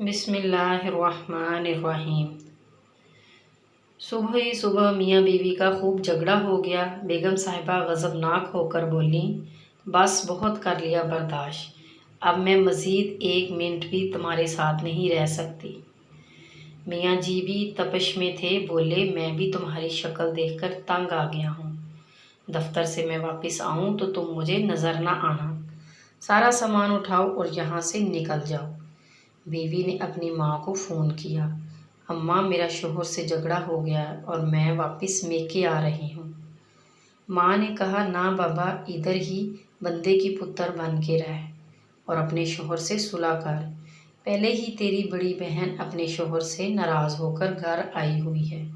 बिस्मिल्लाहिर्रहमानिर्रहीम। सुबह ही सुबह मियाँ बीवी का खूब झगड़ा हो गया। बेगम साहिबा गज़बनाक होकर बोली, बस बहुत कर लिया बर्दाश्त, अब मैं मज़ीद 1 मिनट भी तुम्हारे साथ नहीं रह सकती। मियाँ जी भी तपश में थे, बोले, मैं भी तुम्हारी शक्ल देखकर तंग आ गया हूँ। दफ्तर से मैं वापस आऊँ तो तुम मुझे नज़र ना आना। सारा सामान उठाओ और यहाँ से निकल जाओ। बीवी ने अपनी माँ को फ़ोन किया, अम्मा मेरा शोहर से झगड़ा हो गया और मैं वापस मेके आ रही हूँ। माँ ने कहा, ना बाबा, इधर ही बंदे की पुत्र बन के रह और अपने शोहर से सुलह कर। पहले ही तेरी बड़ी बहन अपने शोहर से नाराज़ होकर घर आई हुई है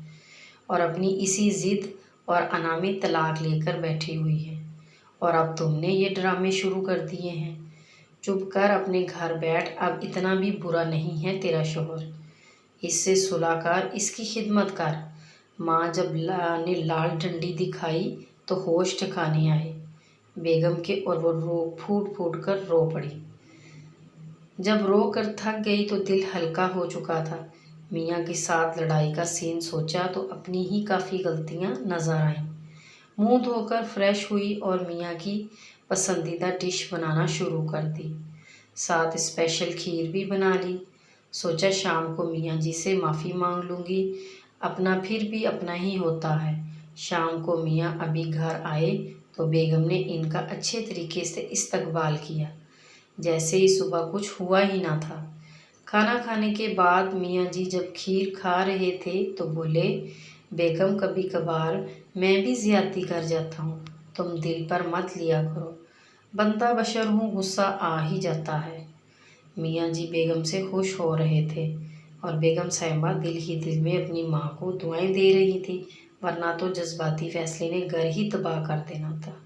और अपनी इसी ज़िद और अना में तलाक लेकर बैठी हुई है, और अब तुमने ये ड्रामे शुरू कर दिए हैं। चुप कर अपने घर बैठ, अब इतना भी बुरा नहीं है तेरा शोहर। इससे सुलह कर, इसकी खिदमत कर। माँ जब ने लाल डंडी दिखाई तो होश ठिकाने आए बेगम के, और वो रो फूट फूट कर रो पड़ी। जब रो कर थक गई तो दिल हल्का हो चुका था। मियाँ के साथ लड़ाई का सीन सोचा तो अपनी ही काफ़ी गलतियाँ नज़र आईं। मुँह धोकर फ्रेश हुई और मियाँ की पसंदीदा डिश बनाना शुरू कर दी। साथ स्पेशल खीर भी बना ली। सोचा शाम को मियाँ जी से माफ़ी मांग लूँगी, अपना फिर भी अपना ही होता है। शाम को मियाँ अभी घर आए तो बेगम ने इनका अच्छे तरीके से इस्तकबाल किया, जैसे ही सुबह कुछ हुआ ही ना था। खाना खाने के बाद मियाँ जी जब खीर खा रहे थे तो बोले, बेगम, कभी कभार मैं भी ज़्यादती कर जाता हूँ, तुम दिल पर मत लिया करो। बंदा बशर हूँ, गुस्सा आ ही जाता है। मियाँ जी बेगम से खुश हो रहे थे और बेगम साहिबा दिल ही दिल में अपनी माँ को दुआएं दे रही थी, वरना तो जज्बाती फैसले ने घर ही तबाह कर देना था।